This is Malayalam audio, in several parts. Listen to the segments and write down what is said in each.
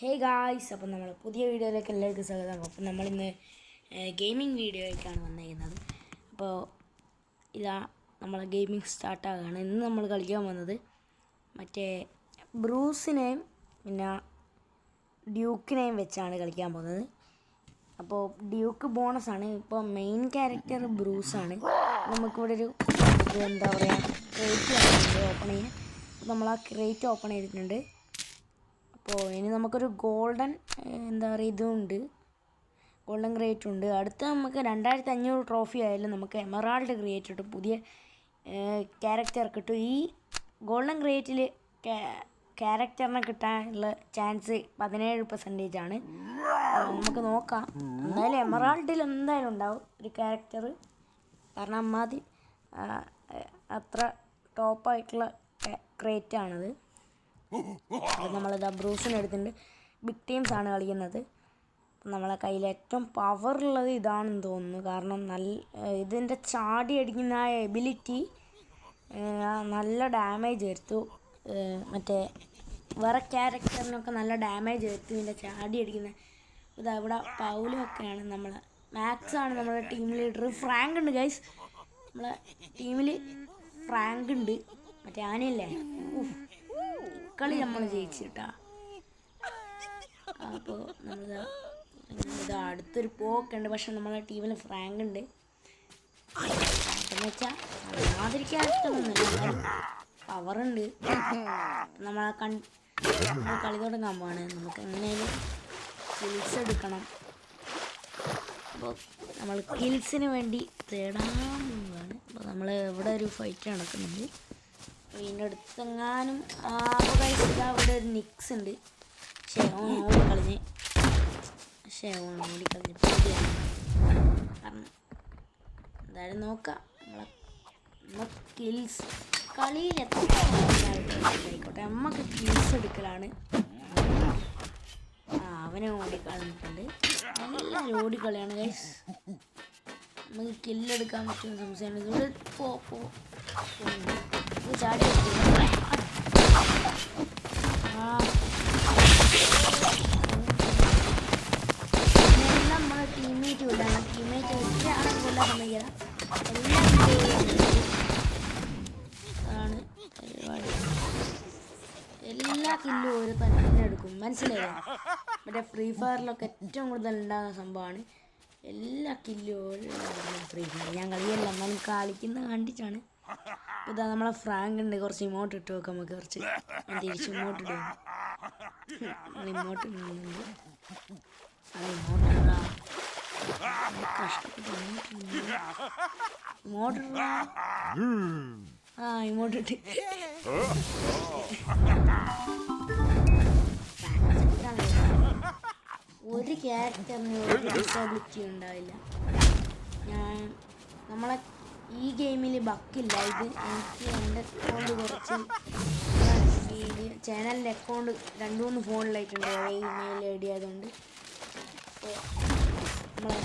ഹേ ഗായ്സ്, അപ്പം നമ്മൾ പുതിയ വീഡിയോയിലേക്ക് എല്ലാവർക്കും സ്വാഗതം. അപ്പം നമ്മളിന്ന് ഗെയിമിംഗ് വീഡിയോയിലേക്കാണ് വന്നിരിക്കുന്നത്. അപ്പോൾ ഇതാ നമ്മളെ ഗെയിമിംഗ് സ്റ്റാർട്ടാകുകയാണ്. ഇന്ന് നമ്മൾ കളിക്കാൻ വന്നത് മറ്റേ ബ്രൂസിനെയും പിന്നെ ഡ്യൂക്കിനെയും വെച്ചാണ് കളിക്കാൻ പോകുന്നത്. അപ്പോൾ ഡ്യൂക്ക് ബോണസാണ്. ഇപ്പോൾ മെയിൻ ക്യാരക്ടർ ബ്രൂസാണ്. നമുക്കിവിടെ ഒരു എന്താ പറയുക ക്രേറ്റ് ഓപ്പൺ ചെയ്യാൻ. അപ്പോൾ നമ്മൾ ആ ക്രേറ്റ് ഓപ്പൺ ചെയ്തിട്ടുണ്ട്. അപ്പോൾ ഇനി നമുക്കൊരു ഗോൾഡൻ എന്താ പറയുക ഇതുണ്ട്, ഗോൾഡൻ ക്രിയേറ്റ് ഉണ്ട്. അടുത്ത നമുക്ക് 2500 ട്രോഫി ആയാലും നമുക്ക് എമറാൾഡ് ക്രിയേറ്റ് കിട്ടും, പുതിയ ക്യാരക്ടർ കിട്ടും. ഈ ഗോൾഡൻ ക്രിയേറ്റിൽ ക്യാരക്ടറിനെ കിട്ടാനുള്ള ചാൻസ് 17% ആണ്. നമുക്ക് നോക്കാം. എന്തായാലും എമറാൾഡിൽ എന്തായാലും ഉണ്ടാവും ഒരു ക്യാരക്ടർ, കാരണം അമ്മാതി അത്ര ടോപ്പായിട്ടുള്ള ക്രിയേറ്റാണത്. അപ്പോൾ നമ്മളിതാ ബ്രൂസിനെ എടുത്തിട്ടുണ്ട്. ബിഗ് ടീംസ് ആണ് കളിക്കുന്നത്. നമ്മളെ കയ്യിൽ ഏറ്റവും പവറുള്ളത് ഇതാണെന്ന് തോന്നുന്നു, കാരണം ഇതിൻ്റെ ചാടി അടിക്കുന്ന ആ എബിലിറ്റി നല്ല ഡാമേജ് വരുത്തു. മറ്റേ വേറെ ക്യാരക്ടറിനൊക്കെ നല്ല ഡാമേജ് വരുത്തു ഇതിൻ്റെ ചാടി അടിക്കുന്ന. ഇതാ ഇവിടെ പൗലൊക്കെയാണ് നമ്മളെ മാക്സാണ് നമ്മുടെ ടീം ലീഡർ. ഫ്രാങ്ക് ഉണ്ട് ഗൈസ്, നമ്മളെ ടീമിൽ ഫ്രാങ്ക് ഉണ്ട്. മറ്റേ ആനയല്ലേ, കളി നമ്മൾ ജയിച്ചിട്ടാ. അപ്പോൾ നമ്മളിതാ അടുത്തൊരു പോക്ക് ഉണ്ട്, പക്ഷെ നമ്മളെ ടീമിൽ ഫ്രാങ്ക് ഉണ്ട്. എന്ന് വെച്ചാൽ മാതിരിക്കാനൊന്നുമില്ല, പവറുണ്ട്. നമ്മളെ കളി തുടങ്ങാൻ പോവാണ്. നമുക്ക് എങ്ങനെയായാലും കിൽസ് എടുക്കണം. അപ്പോൾ നമ്മൾ കിൽസിന് വേണ്ടി തേടാൻ പോവുകയാണ്. അപ്പോൾ നമ്മൾ ഇവിടെ ഒരു ഫൈറ്റ് നടക്കുന്നുണ്ട്. അപ്പോൾ ഇതിൻ്റെ അടുത്തെങ്ങാനും ഇവിടെ ഒരു നിക്സ് ഉണ്ട്. പക്ഷേ ഓൻ ഓടിക്കളഞ്ഞ് കാരണം എന്തായാലും നോക്കാം. നമ്മൾ കിൽസ് കളിയിൽ എത്ര ആയിക്കോട്ടെ, നമുക്ക് കിൽസ് എടുക്കലാണ്. അവനെ ഓടിക്കളഞ്ഞിട്ടുണ്ട്. എല്ലാവരും ഓടിക്കളിയാണ് ഗൈസ്. നമുക്ക് കില്ലെടുക്കാൻ പറ്റുന്ന സംശയമാണ്. ഇവിടെ ചാടി എല്ലാം നമ്മളെ ടീംമേറ്റ് കൊല്ലാണ്. ടീംമേറ്റ് ഒറ്റയാളെ കൊല്ലാൻ സമ്മതിക്കില്ല. അതാണ് പരിപാടി. എല്ലാ കില്ലും ഒരു തന്നെ എടുക്കും, മനസ്സിലായോ? മറ്റേ ഫ്രീ ഫയറിലൊക്കെ ഏറ്റവും കൂടുതൽ ഉണ്ടാകുന്ന സംഭവമാണ് എല്ലാ കില്ലും ഫ്രീ ഫയർ. ഞാൻ കളിയല്ല, എന്നാലും കളിക്കുന്ന കണ്ടിട്ടാണ്. ഇതാ നമ്മളെ ഫ്രാങ്ക് ഉണ്ട്. കുറച്ച് ഇമോട്ട് ഇട്ട് വെക്കാം, നമുക്ക് കുറച്ച് തിരിച്ച് ഇമോട്ട് ഇടുക. ഇമോട്ട് ഇടുന്നുണ്ട്. കഷ്ടപ്പെട്ട് ഇമോട്ട് ഇമോട്ട് ഇട്ട് ഒരു ക്യാരക്ടറിന് ഒരു ഡിസബിലിറ്റി ഉണ്ടാവില്ല. നമ്മളെ ഈ ഗെയിമിൽ ബക്കില്ല. ഇത് എനിക്ക് എൻ്റെ അക്കൗണ്ട് കുറച്ച് ചാനലിൻ്റെ അക്കൗണ്ട് 2-3 ഫോണിലായിട്ടുണ്ട്, ഇമെയിൽ ഐ ഡി ആയതുകൊണ്ട്. അപ്പോൾ നമ്മളെ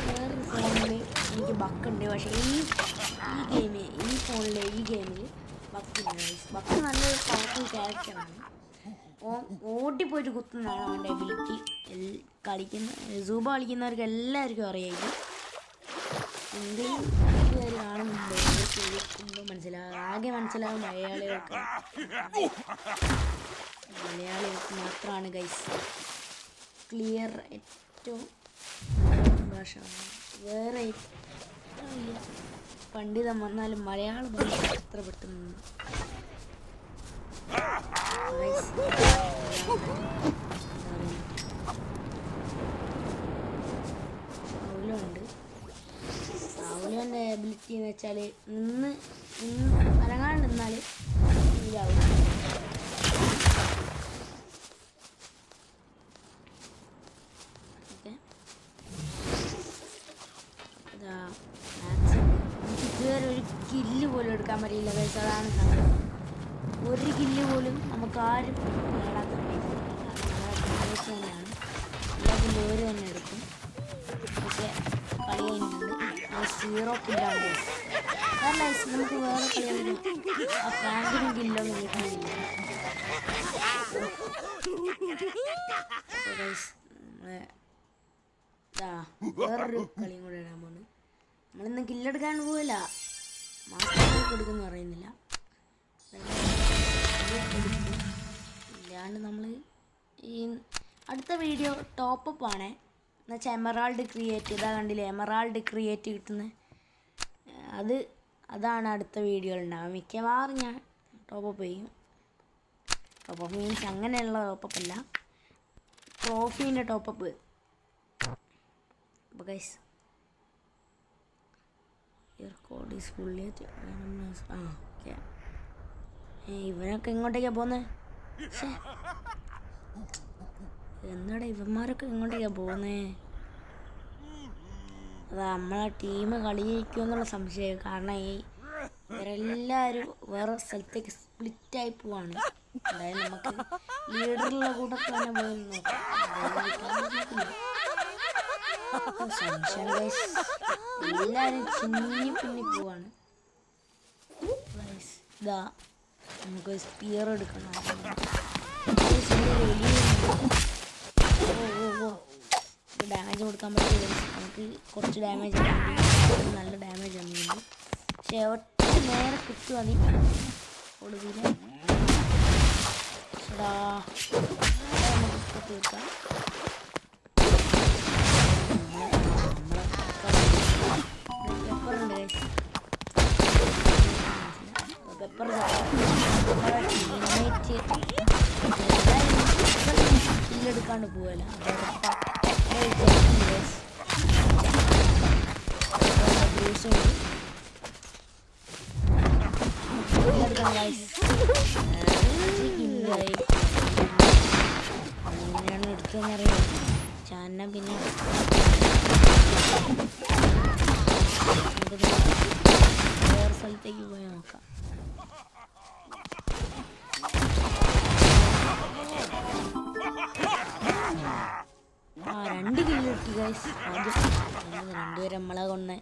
വേറൊരു ഫോണിൽ എനിക്ക് ബക്കുണ്ട്, പക്ഷേ ഈ ഗെയിമിൽ ബക്കില്ല. ബക്ക് നല്ലൊരു പവർഫുൾ ക്യാരക്ടറാണ്. ഓടിപ്പോയിട്ട് കുത്തുന്നതാണ് അവൻ്റെ എബിലിറ്റി. സൂബ കളിക്കുന്നവർക്ക് എല്ലാവർക്കും അറിയാം. ഇത് എന്തെങ്കിലും പേര് കാണുന്നുണ്ടോ കേൾക്കുമ്പോൾ ആകെ മനസ്സിലാവും മലയാളികൾക്ക് മാത്രമാണ് ഗൈസ് ക്ലിയർ ഏറ്റവും ഭാഷ. വേറെ ഏറ്റവും വലിയ പണ്ഡിതം വന്നാലും മലയാള ഭാഷ എത്ര പെട്ടെന്ന് ഉണ്ട്. സാവുലിൻ്റെ എബിലിറ്റി എന്ന് വെച്ചാൽ നിന്ന് അനങ്ങാണ്ട് നിന്നാൽ ഇതാവും. ഓക്കെ, ഇതാ എനിക്ക് ഇതുവരെ ഒരു കില്ല് പോലും എടുക്കാൻ പറ്റില്ല ഗൈസ്. അതാണ് സംഭവം. ഒരു കില്ല് പോലും നമുക്കാരും നേടാത്ത തന്നെയാണ്. എല്ലാ കില്ലും ഓര് തന്നെ എടുക്കും. പക്ഷേ കളി കഴിഞ്ഞിട്ടുണ്ട്. 0 കില്ലാണ്. കാരണം നമുക്ക് വേറെ കളിയാണെങ്കിൽ ആ ഫ്രാങ്കിനും കില്ലൊന്നും കിട്ടുന്നില്ല. വേറൊരു കളിയും കൂടെ ഇടാൻ പോകുന്നു. നമ്മളിന്ന് കില്ലെടുക്കാൻ പോവില്ല, മാസ്റ്റർ കൊടുക്കുമെന്ന് പറയുന്നില്ല. ഇല്ലാണ്ട് നമ്മൾ ഈ അടുത്ത വീഡിയോ ടോപ്പപ്പ് ആണേ, എന്നുവെച്ചാൽ എമറാൾഡ് ക്രിയേറ്റ് ഇതാ കണ്ടില്ലേ, എമറാൾഡ് ക്രിയേറ്റ് കിട്ടുന്നത് അതാണ് അടുത്ത വീഡിയോയിൽ ഉണ്ടാവുക. മിക്കവാറും ഞാൻ ടോപ്പപ്പ് ചെയ്യും. ടോപ്പപ്പ് മീൻസ് അങ്ങനെയുള്ള ടോപ്പപ്പ് അല്ല, ട്രോഫീൻ്റെ ടോപ്പപ്പ്. അപ്പോൾ guys code is fully okay. ഇവനൊക്കെ എങ്ങോട്ടേക്കാണ് പോകുന്നത്? എന്നാടാ ഇവന്മാരൊക്കെ എങ്ങോട്ടേക്കാണ് പോകുന്നത്? അതാ നമ്മളെ ടീം കളിക്കുമെന്നുള്ള സംശയം. കാരണം ഇവരെല്ലാവരും വേറെ സ്ഥലത്തേക്ക് സ്പ്ലിറ്റായി പോവാണ്. അതായത് നമുക്ക് ലീഡറുള്ള കൂട്ടത്തിൽ തന്നെ പോയി നോക്കാം. സംശയം ഗൈസ്, എല്ലാവരും ചിന്നി പിന്നി പോവാണ്. ഇതാ നമുക്ക് സ്പിയർ എടുക്കണം. ഡാമേജ് കൊടുക്കാൻ പറ്റില്ല, നമുക്ക് കുറച്ച് ഡാമേജ് നല്ല ഡാമേജ് വന്നിട്ടുണ്ട്. പക്ഷെ ഒറ്റ നേരെ കിട്ടുക മതി ഒടുവിൽ. നമുക്ക് തീർക്കാം. പെപ്പറുണ്ട് പെപ്പർ കില്ലെടുക്കാണ്ട് പോവല്ല. എങ്ങനെയാണ് എടുത്തതെന്നറിയാം ചാന. പിന്നെ വേറെ സ്ഥലത്തേക്ക് പോയി നോക്കാം. രണ്ട് കില്ല് കിട്ടി ഗൈസ്. ആദ്യം രണ്ടുപേരും നമ്മളെ കൊന്ന്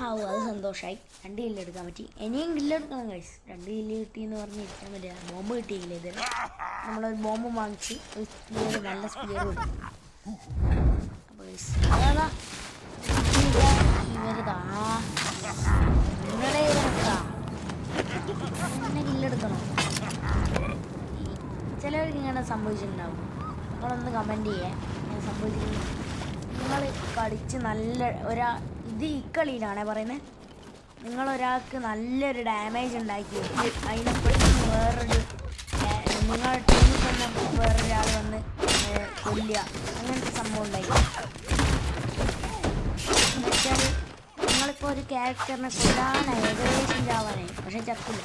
അത് സന്തോഷമായി. 2 കില്ല് എടുക്കാൻ പറ്റി. ഇനിയും കില്ലെടുക്കണം ഗൈസ്. 2 കില്ല് കിട്ടിയെന്ന് പറഞ്ഞ് ഇരിക്കാൻ പറ്റില്ല. ബോംബ് കിട്ടിയില്ല ഇതുവരെ. നമ്മളൊരു ബോംബ് വാങ്ങിച്ച് ഒരു സ്പിയർ, നല്ല സ്പിയർ കിട്ടും. അപ്പോൾ ഗൈസ് അതാ ഇവരുതാ നിങ്ങളുടെ ഇവരൊക്കെ എന്നെ കില്ലെടുക്കണം. ചിലവർക്ക് ഇങ്ങനെ സംഭവിച്ചിട്ടുണ്ടാവും. നിങ്ങളൊന്ന് കമൻറ്റ് ചെയ്യാൻ ഞാൻ സംഭവിച്ചിട്ടുണ്ട്. നിങ്ങൾ കളിച്ച് നല്ല ഇത് ഈ കളിയിലാണേ പറയുന്നത്. നിങ്ങളൊരാൾക്ക് നല്ലൊരു ഡാമേജ് ഉണ്ടാക്കി അതിനെപ്പറ്റി വേറൊരു നിങ്ങളുടെ ടീമിൽ തന്നെ വേറൊരാൾ വന്ന് കൊല്ലുക, അങ്ങനത്തെ സംഭവം ഉണ്ടായി. എന്നുവെച്ചാൽ നിങ്ങളിപ്പോൾ ഒരു ക്യാരക്ടറിനെ കൊല്ലാനായി ഏകദേശം ചാവാനായി, പക്ഷേ ചക്കില്ല.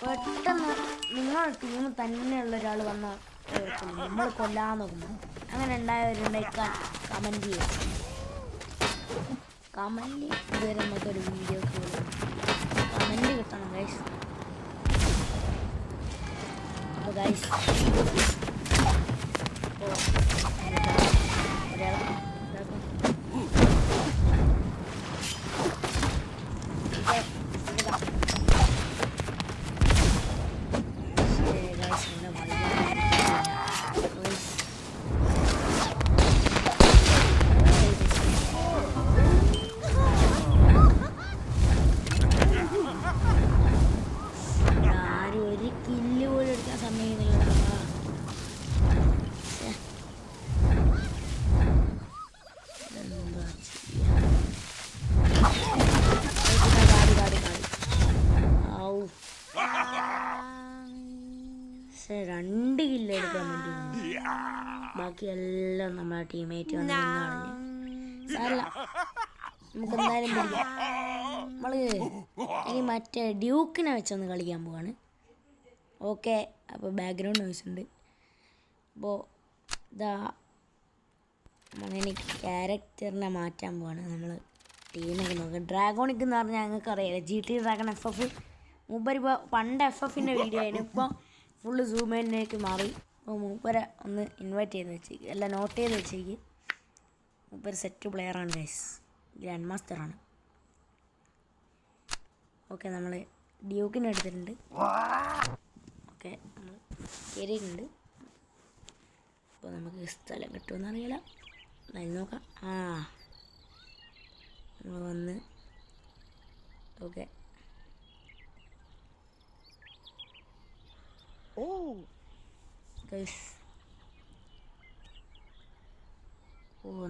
പെട്ടെന്ന് നിങ്ങളുടെ ടീമിൽ തന്നെയുള്ള ഒരാൾ വന്ന നമ്മൾ കൊല്ലാൻ നോക്കുമ്പോൾ അങ്ങനെ ഉണ്ടായവരുണ്ടായിക്കാൻ കമൻറ്റ് ചെയ്യാം. കമൻറ്റ് ഇതുവരെ നമുക്കൊരു വീഡിയോ കമൻറ്റ് കിട്ടണം ഗൈസ്. അപ്പോൾ ഗൈസ് ഒരാൾ പക്ഷേ 2 കില്ല് എടുക്കാൻ വേണ്ടി ബാക്കിയെല്ലാം നമ്മളെ ടീമേറ്റ് വന്നിരുന്നാണ്. സാരല്ല, നമുക്ക് എന്തായാലും പിടിക്കാം. നമ്മൾ ഇനി മറ്റേ ഡ്യൂക്കിനെ വെച്ചൊന്ന് കളിക്കാൻ പോവാണ്. ഓക്കെ, അപ്പോൾ ബാക്ക്ഗ്രൗണ്ട് നോയ്സ് ഉണ്ട്. അപ്പോൾ ഇതാ നമ്മളെനിക്ക് ക്യാരക്ടറിനെ മാറ്റാൻ പോവാണ്. നമ്മൾ ടീമൊക്കെ നോക്കുക. ഡ്രാഗോണിക് എന്ന് പറഞ്ഞാൽ ഞങ്ങൾക്ക് അറിയാം, GT ഡ്രാഗൺ FF. മൂപ്പരിപ്പോൾ പണ്ട് FFൻ്റെ വീഡിയോ ആയിരുന്നു, ഇപ്പോൾ ഫുള്ള് സൂമിലേക്ക് മാറി. അപ്പോൾ മൂപ്പരെ ഒന്ന് ഇൻവൈറ്റ് ചെയ്ത് വെച്ചേക്ക്, അല്ല നോട്ട് ചെയ്ത് വെച്ചേക്ക്. മൂപ്പര് സെറ്റ് പ്ലെയറാണ് ഗൈസ്, ഗ്രാൻഡ് മാസ്റ്ററാണ്. ഓക്കെ, നമ്മൾ ഡ്യൂക്കിനെ എടുത്തിട്ടുണ്ട്. ഓക്കെ, നമ്മൾ കയറിയിട്ടുണ്ട്. അപ്പോൾ നമുക്ക് സ്ഥലം കിട്ടുമെന്ന് അറിയില്ല. എന്നാലും നോക്കാം. നമ്മൾ വന്ന് ഓക്കെ.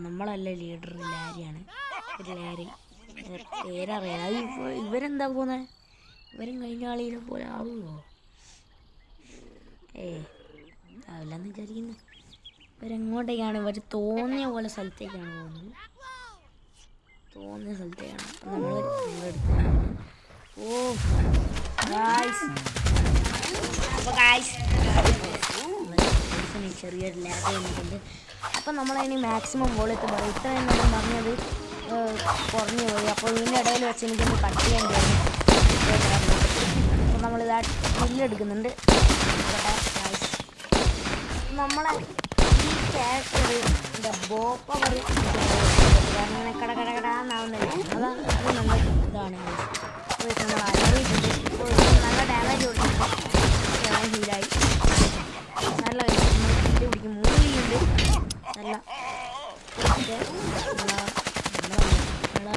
നമ്മളല്ല ലീഡർ, ലാരിയാണ്. ഒരു ലാരി, പേരറിയാം. ഇവരെന്താ പോകുന്നത്? ഇവരും കഴിഞ്ഞ ആളിനെ പോലെ ആവുമോ? ആവില്ലെന്ന് വിചാരിക്കുന്നു. ഇവരെങ്ങോട്ടേക്കാണ്? ഇവർ തോന്നിയ പോലെ സ്ഥലത്തേക്കാണ് പോകുന്നത്. തോന്നിയ സ്ഥലത്തേക്കാണ് നമ്മൾ എടുത്ത്. ചെറിയൊരു ലാഗ് വന്നിട്ടുണ്ട്. അപ്പം നമ്മളതിന് മാക്സിമം വോളിയത്തിൽ പറയും. ഇത്രയും നേരം പറഞ്ഞത് കുറഞ്ഞു പോയി. അപ്പോൾ ഇതിൻ്റെ ഇടയിൽ വെച്ച് എനിക്കൊന്ന് കട്ട് ചെയ്യാൻ കഴിയും. അപ്പോൾ നമ്മളിതാ ബില്ലെടുക്കുന്നുണ്ട്. നമ്മളെ ഈ ക്യാരക്ടർ ബോപ്പ് അവർ അങ്ങനെ കടകടകടാന്നാവുന്നില്ല. അത് നല്ല ഇതാണ്. നമ്മൾ അറിയിട്ടുണ്ട്. ഇപ്പോൾ നല്ല ഡാമേജ് കൊടുത്തിട്ടുണ്ട്. ഹീലായി നല്ല കില്ല് പിടിക്കും. 3 കില്ലുണ്ട്. നല്ല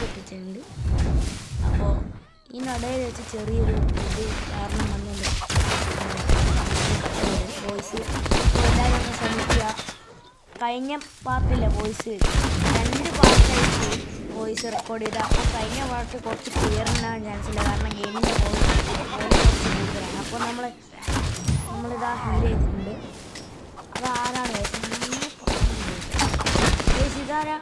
എത്തിച്ചിട്ടുണ്ട്. അപ്പോൾ ഈ നടയിൽ വെച്ച് ചെറിയൊരു ഇത് കാരണം വന്നുണ്ട് വോയിസ്. എല്ലാവരും ഒന്ന് ശ്രമിക്കുക. കഴിഞ്ഞ പാർട്ടില്ല വോയിസ് 2 പാർട്ടായിട്ട് വോയിസ് റെക്കോർഡ് ചെയ്താൽ. അപ്പോൾ കഴിഞ്ഞ പാർട്ട് കുറച്ച് ക്ലിയർ ഉണ്ടാകാൻ ചാൻസ് ഇല്ല. കാരണം ഗെയിമിൻ്റെ വോയിസ് കുറച്ച് കൂടുതലാണ്. അപ്പോൾ നമ്മളിതാ ഹീൽ ചെയ്തിട്ടുണ്ട്. അതാരാണ് ഇതാരാ?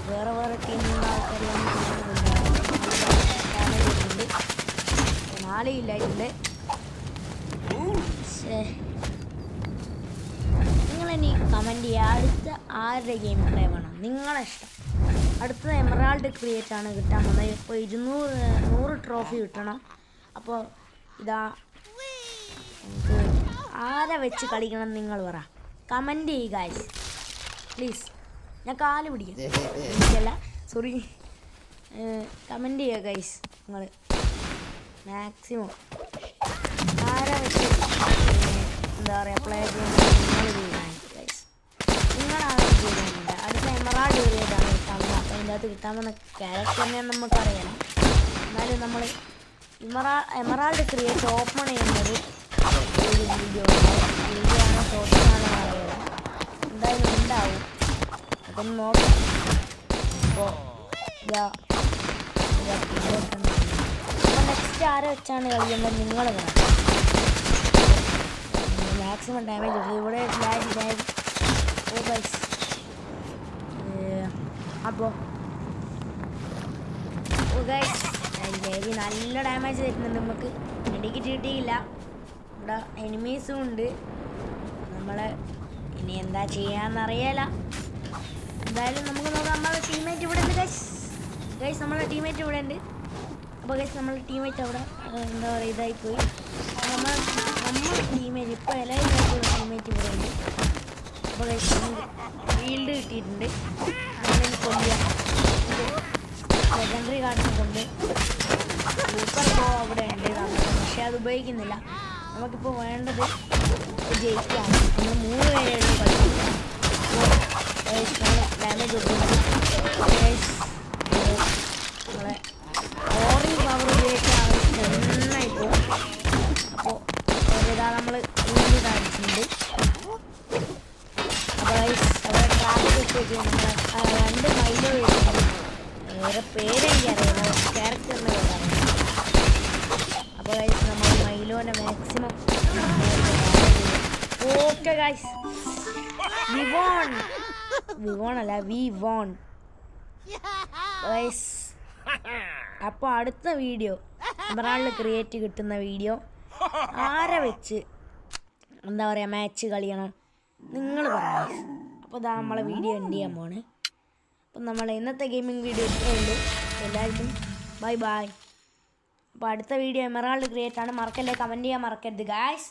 വേറെ ടീമിലുള്ള ആൾക്കാരെല്ലാം 4 ഇല്ലായിട്ടുണ്ട്. നിങ്ങളെനി കമൻറ്റ് ചെയ്യുക അടുത്ത ആരുടെ ഗെയിം പ്ലേ വേണം, നിങ്ങളെ ഇഷ്ടം. അടുത്ത എമറാൾഡ് ക്രിയേറ്റ് ആണ് കിട്ടാൻ പോകുന്നത്. ഇപ്പോൾ 100 ട്രോഫി കിട്ടണം. അപ്പോൾ ഇതാ ആരെ വെച്ച് കളിക്കണം നിങ്ങൾ പറ. കമൻറ്റ് ചെയ്യുക ഗൈസ് പ്ലീസ്. ഞാൻ കാല് പിടിക്കാം. എനിക്കല്ല, സോറി. കമൻറ്റ് ചെയ്യുക ഗൈസ്. നിങ്ങൾ മാക്സിമം ആരെ വെച്ച് എന്താ പറയുക പ്ലേ ചെയ്യുന്നത് നിങ്ങൾ തീരുമാനിക്കുക ഗൈസ്. നിങ്ങളാണ് തീരുമാനിക്കുന്നത്. അടുത്ത എമറാൾഡ് ക്രിയേറ്റാണ് കിട്ടാൻ പോകുന്നത്. അപ്പോൾ അതിൻ്റെ അകത്ത് കിട്ടാൻ പോകുന്ന ക്യാരക്ടറിനെ നമുക്കറിയണം. എന്നാലും നമ്മൾ എമറാൾഡ് ക്രിയേറ്റ് ഓപ്പൺ ചെയ്യുന്നത് ഒരു വീഡിയോ ആണ്, ഷോർട്സാണ് പറയുന്നത്. എന്തായാലും ഉണ്ടാവും. അതൊന്ന് നോക്കാം. അപ്പോൾ നെക്സ്റ്റ് ആരെ വെച്ചാണ് കളിക്കുന്നത് നിങ്ങൾ വേണം. മാക്സിമം ഡാമേജ് ഉണ്ട്. ഇവിടെ അപ്പോൾ നല്ല ഡാമേജ് തരുന്നുണ്ട്. നമുക്ക് മെഡിക്കറ്റ് കിട്ടിയില്ല. ഇവിടെ എനിമീസും ഉണ്ട്. നമ്മളെ ഇനി എന്താ ചെയ്യാന്നറിയാല. എന്തായാലും നമുക്ക് നോക്കാം. നമ്മളെ ടീമേറ്റ് ഇവിടെ ഉണ്ട് ഗൈസ്. നമ്മളെ ടീമേറ്റ് ഇവിടെ ഉണ്ട്. അപ്പോൾ ഗൈസ് നമ്മളെ ടീമേറ്റ് അവിടെ എന്താ പറയുക ഇതായിപ്പോയി. നമ്മൾ ടീമേറ്റ് ഇപ്പോൾ എല്ലാവരും ടീമേറ്റ് ഇവിടെ ഉണ്ട്. അപ്പോൾ ഗൈസ് ഫീൽഡ് കിട്ടിയിട്ടുണ്ട്. അങ്ങനെ കൊല്ലുക. സെക്കൻഡറി കാർഡിനെ കൊണ്ട് സൂപ്പർ ബോ അവിടെ ഉണ്ട്. പക്ഷേ അത് ഉപയോഗിക്കുന്നില്ല. നമുക്കിപ്പോൾ വേണ്ടത് ജയിക്കാണ്. നമ്മൾ 3 പേരെയുള്ള കളിക്കുന്നത്. ഡാമേജ് കൊടുക്കുന്നത് നമ്മളെ ഓറഞ്ച് പവർ ഉപയോഗിച്ചാൽ നന്നായി പോകും. അപ്പോൾ ഇതാ നമ്മൾ വീണ്ടും അടിച്ചിട്ടുണ്ട്. അപ്പോൾ അവിടെ ട്രാഫിക് വെച്ച് നമ്മളെ 2 മൈലോ വരുന്നുണ്ട്. വേറെ പേരെനിക്കറിയില്ല, ക്യാരക്ടറിൻ്റെ പേരാണ്. അപ്പോൾ ഗൈസ് നമ്മൾ മൈലോനെ maximum okay guys we won guys. അപ്പോൾ അടുത്ത വീഡിയോ എമറാൾഡ് ക്രിയേറ്റ് കിട്ടുന്ന വീഡിയോ ആരെ വെച്ച് എന്താ പറയുക മാച്ച് കളിക്കണം നിങ്ങൾ പറയാം. അപ്പോൾ ഇതാ നമ്മളെ വീഡിയോ എൻഡ് ചെയ്യാൻ പോണ്. അപ്പം നമ്മൾ ഇന്നത്തെ ഗെയിമിംഗ് വീഡിയോ ഇത്രയേ ഉള്ളൂ. എല്ലാവർക്കും ബൈ. അപ്പോൾ അടുത്ത വീഡിയോ എമറാൾഡ് ക്രിയേറ്റ് ആണ്. മറക്കല്ലേ, കമൻറ്റ് ചെയ്യാൻ മറക്കരുത് ഗായ്സ്.